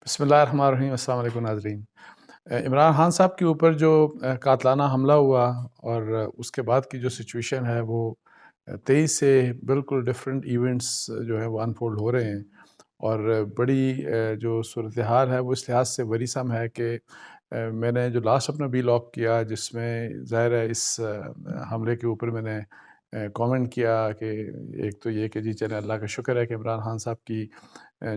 بسم اللہ الرحمن الرحیم۔ السلام علیکم ناظرین۔ عمران خان صاحب کے اوپر جو قاتلانہ حملہ ہوا اور اس کے بعد کی جو سچویشن ہے وہ 23 سے بالکل ڈفرینٹ ایونٹس جو ہے وہ انفولڈ ہو رہے ہیں، اور بڑی جو صورتحال ہے وہ اس لحاظ سے ورثم ہے کہ میں نے جو لاسٹ اپنا وی لاگ کیا جس میں ظاہر ہے اس حملے کے اوپر میں نے کامنٹ کیا کہ ایک تو یہ کہ جی چلے اللہ کا شکر ہے کہ عمران خان صاحب کی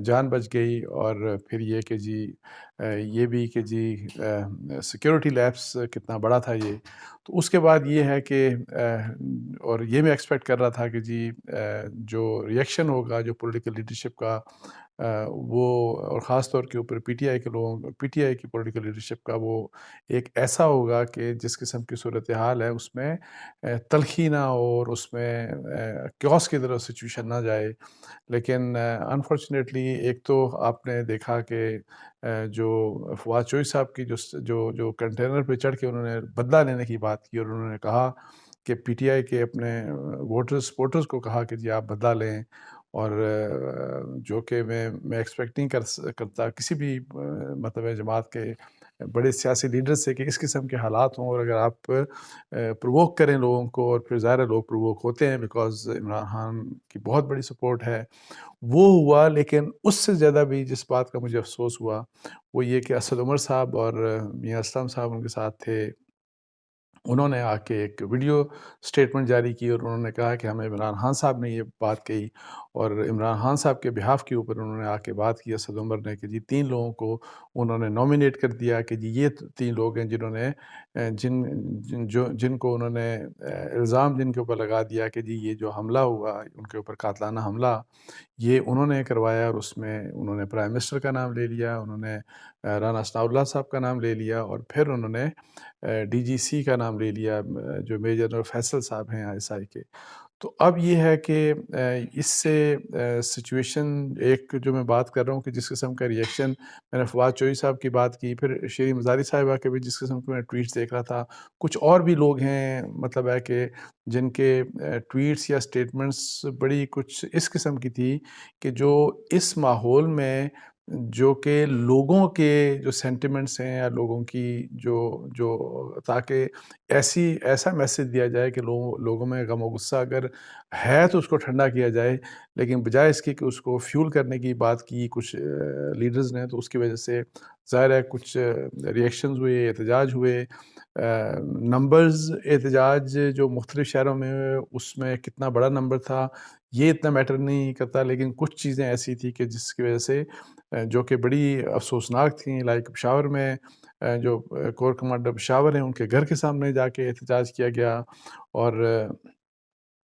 جان بچ گئی، اور پھر یہ کہ جی یہ بھی کہ جی سیکیورٹی لیپس کتنا بڑا تھا یہ۔ تو اس کے بعد یہ ہے کہ اور یہ میں ایکسپیکٹ کر رہا تھا کہ جی جو ریئیکشن ہوگا جو پولیٹیکل لیڈرشپ کا وہ، اور خاص طور کے اوپر پی ٹی آئی کے لوگوں، پی ٹی آئی کی پولیٹیکل لیڈرشپ کا وہ ایک ایسا ہوگا کہ جس قسم کی صورتحال ہے اس میں تلخی نہ ہو اور اس میں کیوس کی طرف سچویشن نہ جائے۔ لیکن انفارچونیٹلی ایک تو آپ نے دیکھا کہ جو فواد چوہدری صاحب کی جو کنٹینر پہ چڑھ کے انہوں نے بدلہ لینے کی بات کی، اور انہوں نے کہا کہ پی ٹی آئی کے اپنے سپورٹرز کو کہا کہ جی آپ بدلہ لیں، اور جو کہ میں ایکسپیکٹ نہیں کرتا کسی بھی مطلب جماعت کے بڑے سیاسی لیڈر سے کہ اس قسم کے حالات ہوں، اور اگر آپ پرووک کریں لوگوں کو، اور پھر ظاہر لوگ پرووک ہوتے ہیں بیکاز عمران خان کی بہت بڑی سپورٹ ہے، وہ ہوا۔ لیکن اس سے زیادہ بھی جس بات کا مجھے افسوس ہوا وہ یہ کہ اسد عمر صاحب اور میاں اسلم صاحب ان کے ساتھ تھے، انہوں نے آ کے ایک ویڈیو سٹیٹمنٹ جاری کی، اور انہوں نے کہا کہ ہمیں عمران خان صاحب نے یہ بات کہی، اور عمران خان صاحب کے بہاف کے اوپر انہوں نے آ کے بات کی اسد عمر نے کہ جی 3 لوگوں کو انہوں نے نومینیٹ کر دیا کہ جی یہ 3 لوگ ہیں جنہوں نے جن کو انہوں نے الزام جن کے اوپر لگا دیا کہ جی یہ جو حملہ ہوا ان کے اوپر قاتلانہ حملہ یہ انہوں نے کروایا، اور اس میں انہوں نے پرائم منسٹر کا نام لے لیا، انہوں نے رانا ثناءاللہ صاحب کا نام لے لیا، اور پھر انہوں نے ڈی جی سی کا نام لے لیا جو میجر جنرل فیصل صاحب ہیں آئی ایس آئی کے۔ تو اب یہ ہے کہ اس سے سچویشن ایک جو میں بات کر رہا ہوں کہ جس قسم کا ریئیکشن میں نے فواد چوہدری صاحب کی بات کی، پھر شیریں مزاری صاحبہ کے بھی جس قسم کے میں ٹویٹس دیکھ رہا تھا، کچھ اور بھی لوگ ہیں مطلب ہے کہ جن کے ٹویٹس یا سٹیٹمنٹس بڑی کچھ اس قسم کی تھی کہ جو اس ماحول میں جو کہ لوگوں کے جو سینٹیمنٹس ہیں یا لوگوں کی جو تاکہ ایسا میسج دیا جائے کہ لوگوں میں غم و غصہ اگر ہے تو اس کو ٹھنڈا کیا جائے، لیکن بجائے اس کی کہ اس کو فیول کرنے کی بات کی کچھ لیڈرز نے، تو اس کی وجہ سے ظاہر ہے کچھ ریئیکشنز ہوئے، احتجاج ہوئے، نمبرز احتجاج جو مختلف شہروں میں ہوئے اس میں کتنا بڑا نمبر تھا یہ اتنا میٹر نہیں کرتا، لیکن کچھ چیزیں ایسی تھی کہ جس کی وجہ سے جو کہ بڑی افسوسناک تھیں، لائک پشاور میں جو کور کمانڈر پشاور ہیں ان کے گھر کے سامنے جا کے احتجاج کیا گیا، اور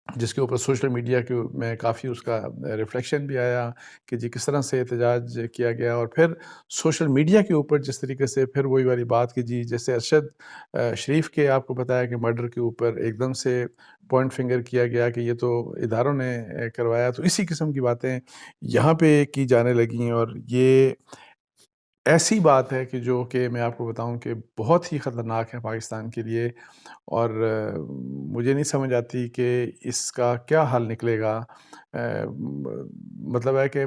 جس کے اوپر سوشل میڈیا میں کافی اس کا ریفلیکشن بھی آیا کہ جی کس طرح سے احتجاج کیا گیا، اور پھر سوشل میڈیا کے اوپر جس طریقے سے پھر وہی والی بات کہ جی جیسے ارشد شریف کے آپ کو بتایا کہ مرڈر کے اوپر ایک دم سے پوائنٹ فنگر کیا گیا کہ یہ تو اداروں نے کروایا، تو اسی قسم کی باتیں یہاں پہ کی جانے لگیں، اور یہ ایسی بات ہے کہ جو کہ میں آپ کو بتاؤں کہ بہت ہی خطرناک ہے پاکستان کے لیے، اور مجھے نہیں سمجھ آتی کہ اس کا کیا حل نکلے گا۔ مطلب ہے کہ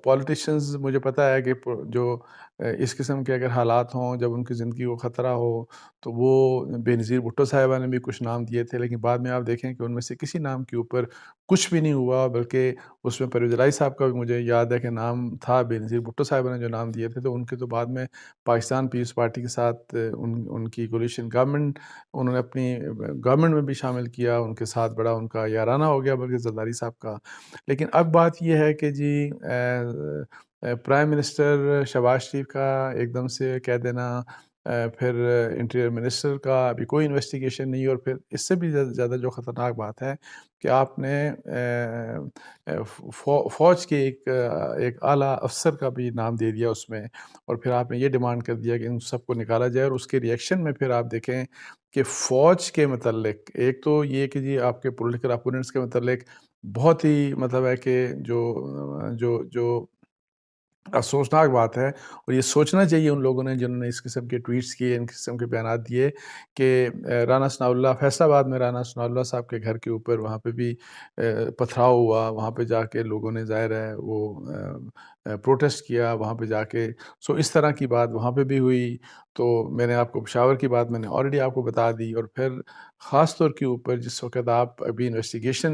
پولیٹیشنز مجھے پتہ ہے کہ جو اس قسم کے اگر حالات ہوں جب ان کی زندگی کو خطرہ ہو تو وہ بے نظیر بھٹو صاحبہ نے بھی کچھ نام دیے تھے، لیکن بعد میں آپ دیکھیں کہ ان میں سے کسی نام کے اوپر کچھ بھی نہیں ہوا، بلکہ اس میں پرویز الہی صاحب کا بھی مجھے یاد ہے کہ نام تھا، بے نظیر بھٹو صاحبہ نے جو نام دیے تھے، تو ان کے تو بعد میں پاکستان پیپلز پارٹی کے ساتھ ان کی کولیشن گورنمنٹ انہوں نے اپنی گورنمنٹ میں بھی شامل کیا، ان کے ساتھ بڑا ان کا یارانہ ہو گیا بلکہ زرداری صاحب کا۔ لیکن اب بات یہ ہے کہ جی پرائم منسٹر شہباز شریف کا ایک دم سے کہہ دینا، پھر انٹیریئر منسٹر کا ابھی کوئی انویسٹیگیشن نہیں، اور پھر اس سے بھی زیادہ جو خطرناک بات ہے کہ آپ نے فوج کے ایک اعلیٰ افسر کا بھی نام دے دیا اس میں، اور پھر آپ نے یہ ڈیمانڈ کر دیا کہ ان سب کو نکالا جائے، اور اس کے ریئیکشن میں پھر آپ دیکھیں کہ فوج کے متعلق ایک تو یہ کہ جی آپ کے پولیٹیکل اپوننٹس کے متعلق بہت ہی مطلب ہے کہ جو افسوسناک بات ہے، اور یہ سوچنا چاہیے ان لوگوں نے جنہوں نے اس قسم کے ٹویٹس کیے، ان قسم کے بیانات دیے کہ رانا ثناءاللہ فیصل آباد میں رانا ثناءاللہ صاحب کے گھر کے اوپر وہاں پہ بھی پتھراؤ ہوا، وہاں پہ جا کے لوگوں نے ظاہر ہے وہ پروٹیسٹ کیا وہاں پہ جا کے. سو اس طرح کی بات وہاں پہ بھی ہوئی. تو میں نے آپ کو پشاور کی بات میں نے آلریڈی آپ کو بتا دی. اور پھر خاص طور کے اوپر جس وقت آپ ابھی انویسٹیگیشن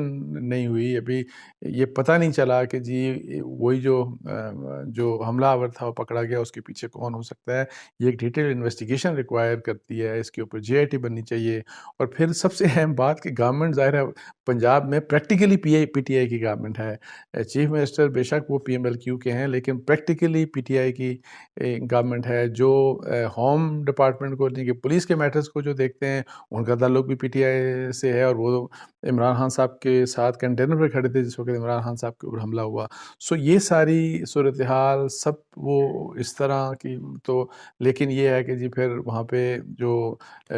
نہیں ہوئی, ابھی یہ پتہ نہیں چلا کہ جی وہی جو حملہ آور تھا وہ پکڑا گیا, اس کے پیچھے کون ہو سکتا ہے, یہ ایک ڈیٹیل انویسٹیگیشن ریکوائر کرتی ہے, اس کے اوپر GIT بننی چاہیے. اور پھر سب سے اہم بات کہ گورنمنٹ ظاہر ہے پنجاب میں پریکٹیکلی PTI کی گورنمنٹ ہے. چیف منسٹر بے شک وہ PMLQ کے ہیں, لیکن پریکٹیکلی PTI کی گورنمنٹ ہے. جو ہوم ڈپارٹمنٹ کو کہ پولیس کے میٹرز کو جو دیکھتے ہیں ان کا تعلق بھی PTI سے ہے, اور وہ عمران خان صاحب کے ساتھ کنٹینر پہ کھڑے تھے جس وقت عمران خان صاحب کے اوپر حملہ ہوا. سو یہ ساری صورتحال سب وہ اس طرح کی. تو لیکن یہ ہے کہ جی پھر وہاں پہ جو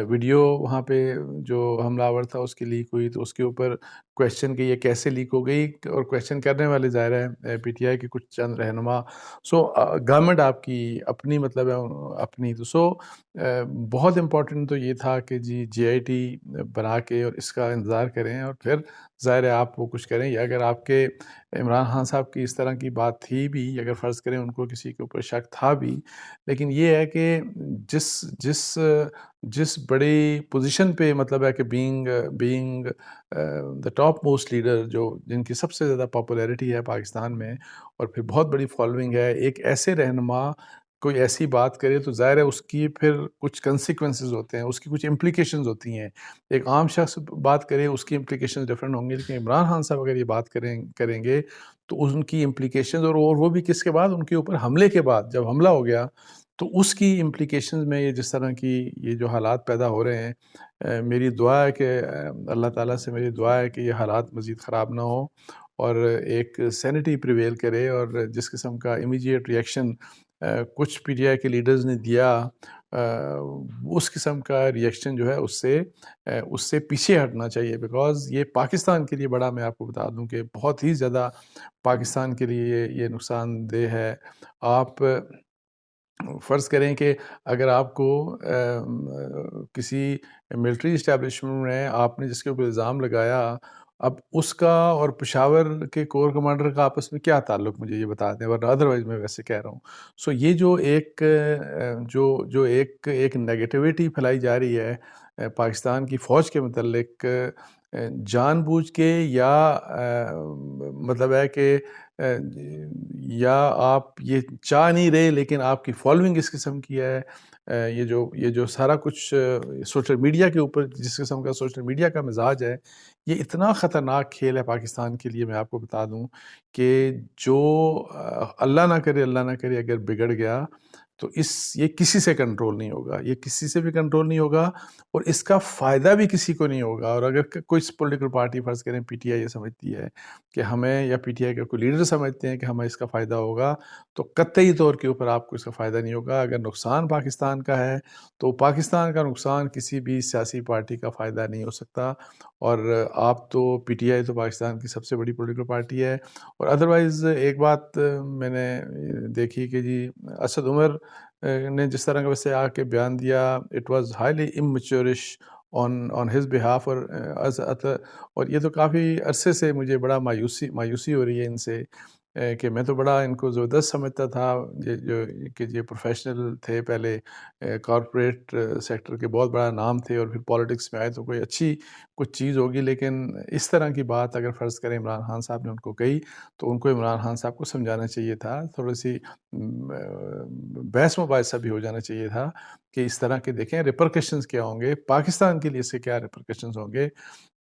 ویڈیو وہاں پہ جو حملہ آور تھا اس کی لیک ہوئی, تو اس کے اوپر کویشچن کہ یہ کیسے لیک ہو گئی, اور کویشچن کرنے والے ظاہر ہے PTI کے کچھ چند رہنما. سو گورنمنٹ آپ کی اپنی مطلب ہے اپنی. تو سو بہت امپورٹنٹ تو یہ تھا کہ جی GIT بنا کے اور اس کا انتظار کریں, اور پھر ظاہر ہے آپ وہ کچھ کریں. یا اگر آپ کے عمران خان صاحب کی اس طرح کی بات تھی بھی, اگر فرض کریں ان کو کسی کے اوپر شک تھا بھی, لیکن یہ ہے کہ جس بڑی پوزیشن پہ مطلب ہے کہ being the top most leader, جن کی سب سے زیادہ پاپولیرٹی ہے پاکستان میں, اور پھر بہت بڑی فالوئنگ ہے, ایک ایسے رہنما کوئی ایسی بات کرے تو ظاہر ہے اس کی پھر کچھ کنسیکوینسز ہوتے ہیں, اس کی کچھ امپلیکیشنز ہوتی ہیں. ایک عام شخص بات کرے اس کی امپلیکیشنز ڈفرینٹ ہوں گی, لیکن عمران خان صاحب اگر یہ بات کریں گے تو ان کی امپلیکیشنز, اور وہ بھی کس کے بعد, ان کے اوپر حملے کے بعد, جب حملہ ہو گیا تو اس کی امپلیکیشنز میں یہ جس طرح کی یہ جو حالات پیدا ہو رہے ہیں, میری دعا ہے کہ اللہ تعالیٰ سے میری دعا ہے کہ یہ حالات مزید خراب نہ ہو, اور ایک سینٹی پریویل کرے. اور جس قسم کا امیجیٹ ریئیکشن کچھ PTI کے لیڈرز نے دیا, اس قسم کا ریئیکشن جو ہے اس سے پیچھے ہٹنا چاہیے, بیکاز یہ پاکستان کے لیے بڑا, میں آپ کو بتا دوں کہ بہت ہی زیادہ پاکستان کے لیے یہ نقصان دہ ہے. آپ فرض کریں کہ اگر آپ کو کسی ملٹری اسٹیبلشمنٹ میں آپ نے جس کے اوپر الزام لگایا, اب اس کا اور پشاور کے کور کمانڈر کا آپس میں کیا تعلق, مجھے یہ بتا دیں, ورنہ ادروائز میں ویسے کہہ رہا ہوں. سو یہ جو ایک نیگیٹیوٹی پھیلائی جا رہی ہے پاکستان کی فوج کے متعلق, جان بوجھ کے یا مطلب ہے کہ یا آپ یہ چاہ نہیں رہے, لیکن آپ کی فالوئنگ اس قسم کی ہے. یہ جو سارا کچھ سوشل میڈیا کے اوپر جس قسم کا سوشل میڈیا کا مزاج ہے, یہ اتنا خطرناک کھیل ہے پاکستان کے لیے. میں آپ کو بتا دوں کہ جو اللہ نہ کرے اگر بگڑ گیا تو یہ کسی سے کنٹرول نہیں ہوگا, یہ کسی سے بھی کنٹرول نہیں ہوگا, اور اس کا فائدہ بھی کسی کو نہیں ہوگا. اور اگر کوئی پولیٹیکل پارٹی فرض کریں PTI یہ سمجھتی ہے کہ ہمیں, یا PTI کا کوئی لیڈر سمجھتے ہیں کہ ہمیں اس کا فائدہ ہوگا, تو قطعی طور کے اوپر آپ کو اس کا فائدہ نہیں ہوگا. اگر نقصان پاکستان کا ہے تو پاکستان کا نقصان کسی بھی سیاسی پارٹی کا فائدہ نہیں ہو سکتا. اور آپ تو PTI تو پاکستان کی سب سے بڑی پولیٹیکل پارٹی ہے. اور ادروائز ایک بات میں نے دیکھی کہ جی اسد عمر نے جس طرح کا ویسے آ کے بیان دیا, it was highly immaturish on his behalf, اور یہ تو کافی عرصے سے مجھے بڑا مایوسی ہو رہی ہے ان سے, کہ میں تو بڑا ان کو زبردست سمجھتا تھا کہ یہ پروفیشنل تھے, پہلے کارپوریٹ سیکٹر کے بہت بڑا نام تھے, اور پھر پالیٹکس میں آئے تو کوئی اچھی کچھ چیز ہوگی. لیکن اس طرح کی بات اگر فرض کریں عمران خان صاحب نے ان کو کہی, تو ان کو عمران خان صاحب کو سمجھانا چاہیے تھا, تھوڑی سی بحث مباحثہ بھی ہو جانا چاہیے تھا کہ اس طرح کے دیکھیں ریپرکشنز کیا ہوں گے, پاکستان کے لیے اس سے کیا ریپرکشنز ہوں گے.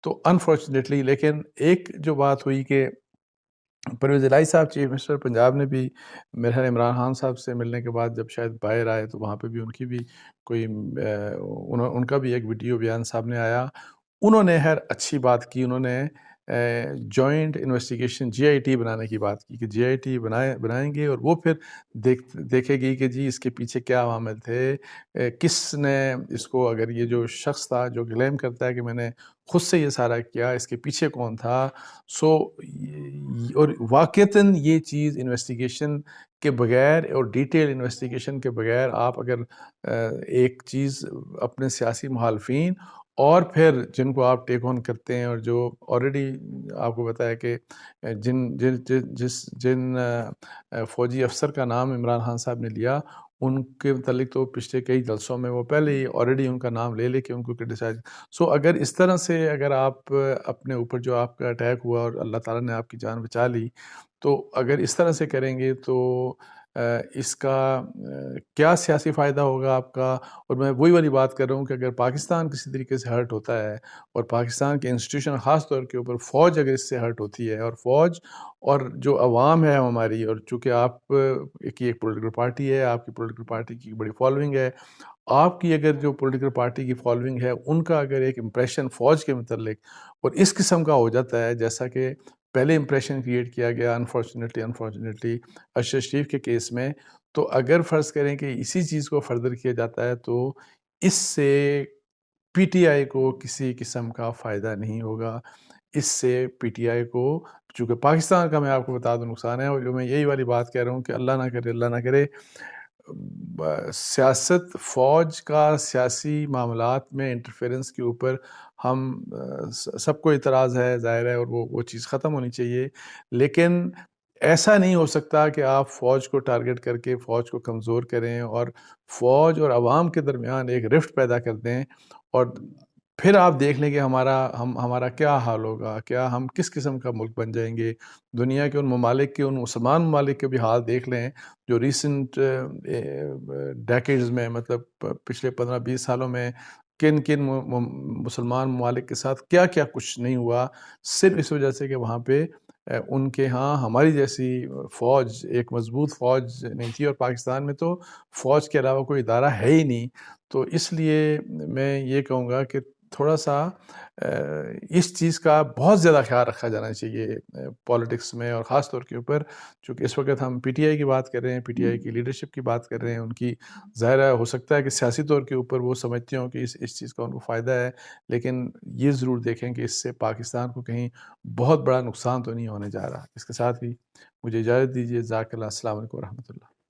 تو انفارچونیٹلی, لیکن ایک جو بات ہوئی کہ پرویز الہی صاحب چیف منسٹر پنجاب نے بھی میرے خیال عمران خان صاحب سے ملنے کے بعد جب شاید باہر آئے تو وہاں پہ بھی ان کی بھی ان کا بھی ایک ویڈیو بیان سامنے آیا. انہوں نے خیر اچھی بات کی, انہوں نے جوائنٹ انویسٹیگیشن GIT بنانے کی بات کی کہ GIT بنائیں گے, اور وہ پھر دیکھے گی کہ جی اس کے پیچھے کیا عوامل تھے, کس نے اس کو, اگر یہ جو شخص تھا جو کلیم کرتا ہے کہ میں نے خود سے یہ سارا کیا, اس کے پیچھے کون تھا. سو اور واقعتاً یہ چیز انویسٹیگیشن کے بغیر اور ڈیٹیل انویسٹیگیشن کے بغیر آپ اگر ایک چیز اپنے سیاسی مخالفین اور پھر جن کو آپ ٹیک آن کرتے ہیں اور جو آلریڈی آپ کو پتہ ہے کہ جن فوجی افسر کا نام عمران خان صاحب نے لیا، ان کے متعلق تو پچھلے کئی جلسوں میں وہ پہلے ہی آلریڈی ان کا نام لے کے ان کو کرٹیسائز. اگر اس طرح سے اگر آپ اپنے اوپر جو آپ کا اٹیک ہوا اور اللہ تعالیٰ نے آپ کی جان بچا لی، تو اگر اس طرح سے کریں گے تو اس کا کیا سیاسی فائدہ ہوگا آپ کا؟ اور میں وہی والی بات کر رہا ہوں کہ اگر پاکستان کسی طریقے سے ہرٹ ہوتا ہے اور پاکستان کے انسٹیٹیوشن خاص طور کے اوپر فوج اگر اس سے ہرٹ ہوتی ہے، اور فوج اور جو عوام ہے ہماری، اور چونکہ آپ کی ایک پولیٹیکل پارٹی ہے، آپ کی پولیٹیکل پارٹی کی بڑی فالوئنگ ہے، آپ کی اگر جو پولیٹیکل پارٹی کی فالوئنگ ہے ان کا اگر ایک امپریشن فوج کے متعلق اور اس قسم کا ہو جاتا ہے جیسا کہ پہلے امپریشن کریٹ کیا گیا انفارچونیٹلی ارشد شریف کے کیس میں، تو اگر فرض کریں کہ اسی چیز کو فردر کیا جاتا ہے تو اس سے پی ٹی آئی کو کسی قسم کا فائدہ نہیں ہوگا. اس سے پی ٹی آئی کو، چونکہ پاکستان کا میں آپ کو بتا دوں نقصان ہے، اور جو میں یہی والی بات کہہ رہا ہوں کہ اللہ نہ کرے سیاست، فوج کا سیاسی معاملات میں انٹرفیرنس کے اوپر ہم سب کو اعتراض ہے، ظاہر ہے، اور وہ چیز ختم ہونی چاہیے. لیکن ایسا نہیں ہو سکتا کہ آپ فوج کو ٹارگٹ کر کے فوج کو کمزور کریں اور فوج اور عوام کے درمیان ایک رفٹ پیدا کر دیں، اور پھر آپ دیکھ لیں کہ ہمارا کیا حال ہوگا، کیا ہم کس قسم کا ملک بن جائیں گے. دنیا کے ان ممالک کے، ان مسلمان ممالک کے بھی حال دیکھ لیں جو ریسنٹ ڈیکیڈز میں، مطلب پچھلے 15-20 سالوں میں کن مسلمان ممالک کے ساتھ کیا کچھ نہیں ہوا، صرف اس وجہ سے کہ وہاں پہ ان کے ہاں ہماری جیسی فوج، ایک مضبوط فوج نہیں تھی، اور پاکستان میں تو فوج کے علاوہ کوئی ادارہ ہے ہی نہیں. تو اس لیے میں یہ کہوں گا کہ تھوڑا سا اس چیز کا بہت زیادہ خیال رکھا جانا چاہیے پولیٹکس میں، اور خاص طور کے اوپر چونکہ اس وقت ہم پی ٹی آئی کی بات کر رہے ہیں، پی ٹی آئی کی لیڈرشپ کی بات کر رہے ہیں. ان کی ظاہر ہو سکتا ہے کہ سیاسی طور کے اوپر وہ سمجھتے ہوں کہ اس چیز کا ان کو فائدہ ہے، لیکن یہ ضرور دیکھیں کہ اس سے پاکستان کو کہیں بہت بڑا نقصان تو نہیں ہونے جا رہا. اس کے ساتھ ہی مجھے اجازت دیجیے. جزاک اللہ. السلام علیکم ورحمۃ اللہ.